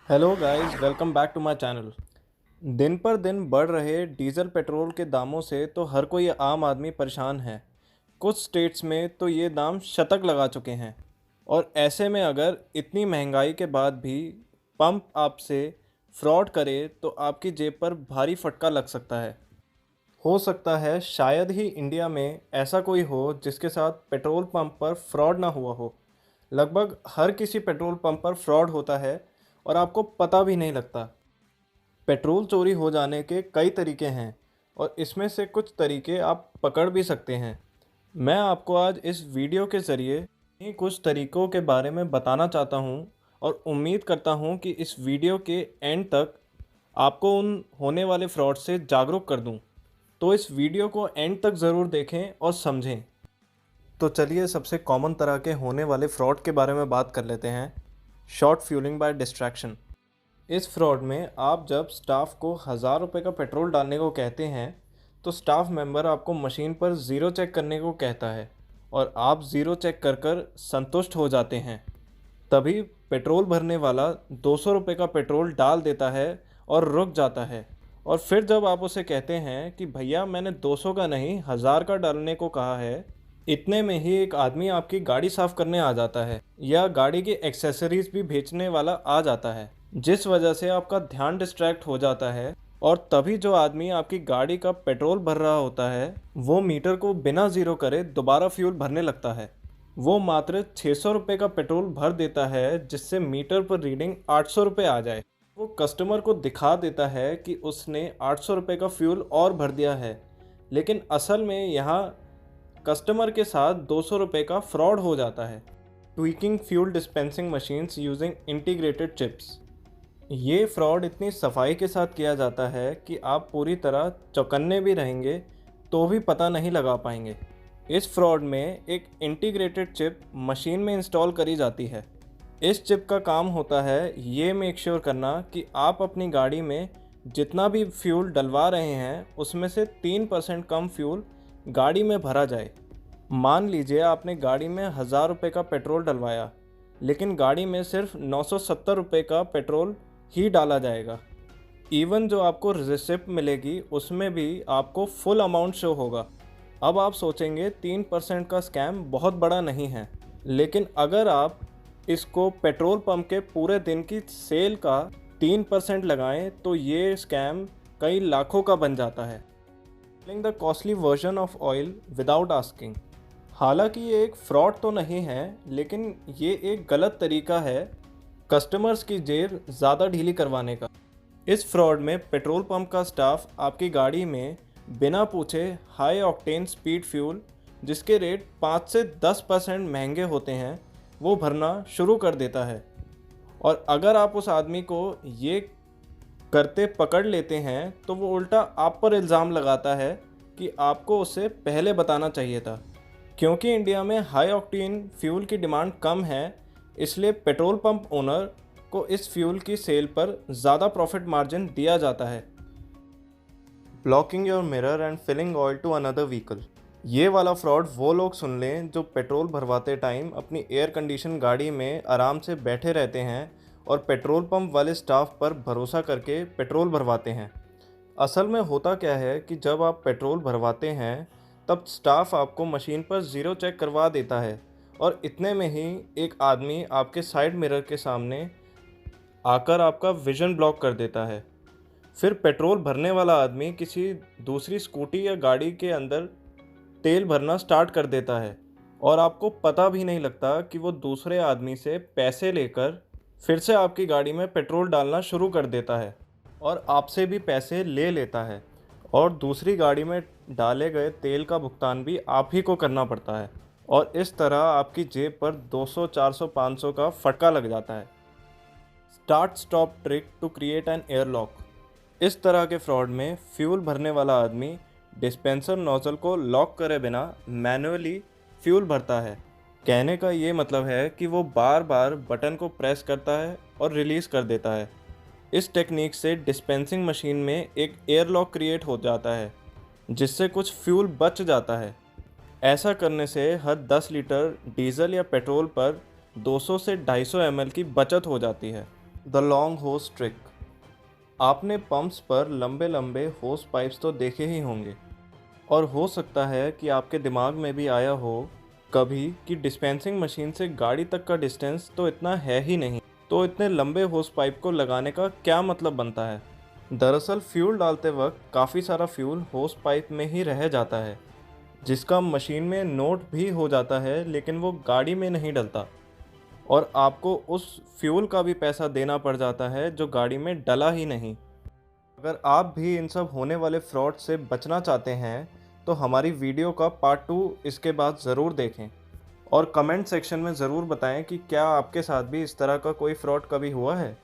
Hello guys, welcome back to my channel. दिन पर दिन बढ़ रहे डीजल पेट्रोल के दामों से तो हर कोई आम आदमी परेशान है। कुछ स्टेट्स में तो ये दाम शतक लगा चुके हैं। और ऐसे में अगर इतनी महंगाई के बाद भी पंप आपसे फ्रॉड करे तो आपकी जेब पर भारी फटका लग सकता है। हो सकता है शायद ही इंडिया में ऐसा कोई हो जिसके साथ पेट्रोल पंप पर फ्रॉड ना हुआ हो। लगभग हर किसी पेट्रोल पंप पर फ्रॉड होता है और आपको पता भी नहीं लगता। पेट्रोल चोरी हो जाने के कई तरीके हैं और इसमें से कुछ तरीके आप पकड़ भी सकते हैं। मैं आपको आज इस वीडियो के ज़रिए इन्हीं कुछ तरीकों के बारे में बताना चाहता हूँ और उम्मीद करता हूँ कि इस वीडियो के एंड तक आपको उन होने वाले फ्रॉड से जागरूक कर दूँ। तो इस वीडियो को एंड तक ज़रूर देखें और समझें। तो चलिए सबसे कॉमन तरह के होने वाले फ्रॉड के बारे में बात कर लेते हैं। Short fuelling by distraction. इस फ्रॉड में आप जब स्टाफ को 1000 रुपये का पेट्रोल डालने को कहते हैं तो स्टाफ मेंबर आपको मशीन पर ज़ीरो चेक करने को कहता है और आप ज़ीरो चेक कर कर संतुष्ट हो जाते हैं। तभी पेट्रोल भरने वाला 200 रुपये का पेट्रोल डाल देता है और रुक जाता है। और फिर जब आप उसे कहते हैं कि भैया मैंने 200 का नहीं 1000 का डालने को कहा है, इतने में ही एक आदमी आपकी गाड़ी साफ़ करने आ जाता है या गाड़ी की एक्सेसरीज भी बेचने वाला आ जाता है, जिस वजह से आपका ध्यान डिस्ट्रैक्ट हो जाता है। और तभी जो आदमी आपकी गाड़ी का पेट्रोल भर रहा होता है वो मीटर को बिना ज़ीरो करे दोबारा फ्यूल भरने लगता है। वो मात्र 600 रुपये का पेट्रोल भर देता है जिससे मीटर पर रीडिंग 800 रुपये आ जाए। वो कस्टमर को दिखा देता है कि उसने 800 रुपये का फ्यूल और भर दिया है, लेकिन असल में यहाँ कस्टमर के साथ 200 रुपये का फ्रॉड हो जाता है। Tweaking fuel dispensing machines using integrated chips. ये फ्रॉड इतनी सफाई के साथ किया जाता है कि आप पूरी तरह चौकन्ने भी रहेंगे तो भी पता नहीं लगा पाएंगे। इस फ्रॉड में एक इंटीग्रेटेड चिप मशीन में इंस्टॉल करी जाती है। इस चिप का काम होता है ये मेक श्योर करना कि आप अपनी गाड़ी में जितना भी फ्यूल डलवा रहे हैं उसमें से 3% कम फ्यूल गाड़ी में भरा जाए। मान लीजिए आपने गाड़ी में 1000 रुपये का पेट्रोल डलवाया, लेकिन गाड़ी में सिर्फ 970 रुपये का पेट्रोल ही डाला जाएगा। इवन जो आपको रिसिप्ट मिलेगी उसमें भी आपको फुल अमाउंट शो होगा। अब आप सोचेंगे 3% का स्कैम बहुत बड़ा नहीं है, लेकिन अगर आप इसको पेट्रोल पंप के पूरे दिन की सेल का 3% लगाएं तो ये स्कैम कई लाखों का बन जाता है। Selling the costly version of oil without asking. हालांकि ये एक फ्रॉड तो नहीं है, लेकिन ये एक गलत तरीका है कस्टमर्स की जेब ज़्यादा ढीली करवाने का। इस फ्रॉड में पेट्रोल पंप का स्टाफ आपकी गाड़ी में बिना पूछे हाई ऑक्टेन स्पीड फ्यूल, जिसके रेट 5 से 10% महंगे होते हैं, वो भरना शुरू कर देता है। और अगर आप उस आदमी को ये करते पकड़ लेते हैं तो वो उल्टा आप पर इल्ज़ाम लगाता है कि आपको उसे पहले बताना चाहिए था। क्योंकि इंडिया में हाई ऑक्टेन फ्यूल की डिमांड कम है, इसलिए पेट्रोल पंप ओनर को इस फ्यूल की सेल पर ज़्यादा प्रॉफिट मार्जिन दिया जाता है। Blocking your mirror and filling oil to another vehicle. ये वाला फ्रॉड वो लोग सुन लें जो पेट्रोल भरवाते टाइम अपनी एयर कंडीशन गाड़ी में आराम से बैठे रहते हैं और पेट्रोल पंप वाले स्टाफ पर भरोसा करके पेट्रोल भरवाते हैं। असल में होता क्या है कि जब आप पेट्रोल भरवाते हैं तब स्टाफ आपको मशीन पर ज़ीरो चेक करवा देता है और इतने में ही एक आदमी आपके साइड मिरर के सामने आकर आपका विज़न ब्लॉक कर देता है। फिर पेट्रोल भरने वाला आदमी किसी दूसरी स्कूटी या गाड़ी के अंदर तेल भरना स्टार्ट कर देता है और आपको पता भी नहीं लगता कि वो दूसरे आदमी से पैसे लेकर फिर से आपकी गाड़ी में पेट्रोल डालना शुरू कर देता है और आपसे भी पैसे ले लेता है और दूसरी गाड़ी में डाले गए तेल का भुगतान भी आप ही को करना पड़ता है। और इस तरह आपकी जेब पर 200, 400, 500 का फटका लग जाता है। Start stop trick to create an air lock. इस तरह के फ्रॉड में फ्यूल भरने वाला आदमी डिस्पेंसर नोजल को लॉक करे बिना मैन्युअली फ्यूल भरता है। कहने का ये मतलब है कि वो बार बार बटन को प्रेस करता है और रिलीज़ कर देता है। इस टेक्निक से डिस्पेंसिंग मशीन में एक एयर लॉक क्रिएट हो जाता है जिससे कुछ फ्यूल बच जाता है। ऐसा करने से हर 10 लीटर डीजल या पेट्रोल पर 200 से 250 ml की बचत हो जाती है। द लॉन्ग होस ट्रिक। आपने पंप्स पर लंबे लंबे होस पाइप्स तो देखे ही होंगे, और हो सकता है कि आपके दिमाग में भी आया हो कभी कि डिस्पेंसिंग मशीन से गाड़ी तक का डिस्टेंस तो इतना है ही नहीं, तो इतने लंबे होस पाइप को लगाने का क्या मतलब बनता है। दरअसल फ्यूल डालते वक्त काफ़ी सारा फ्यूल होस पाइप में ही रह जाता है, जिसका मशीन में नोट भी हो जाता है, लेकिन वो गाड़ी में नहीं डलता, और आपको उस फ्यूल का भी पैसा देना पड़ जाता है जो गाड़ी में डला ही नहीं। अगर आप भी इन सब होने वाले फ्रॉड से बचना चाहते हैं तो हमारी वीडियो का पार्ट 2 इसके बाद ज़रूर देखें, और कमेंट सेक्शन में ज़रूर बताएं कि क्या आपके साथ भी इस तरह का कोई फ्रॉड कभी हुआ है।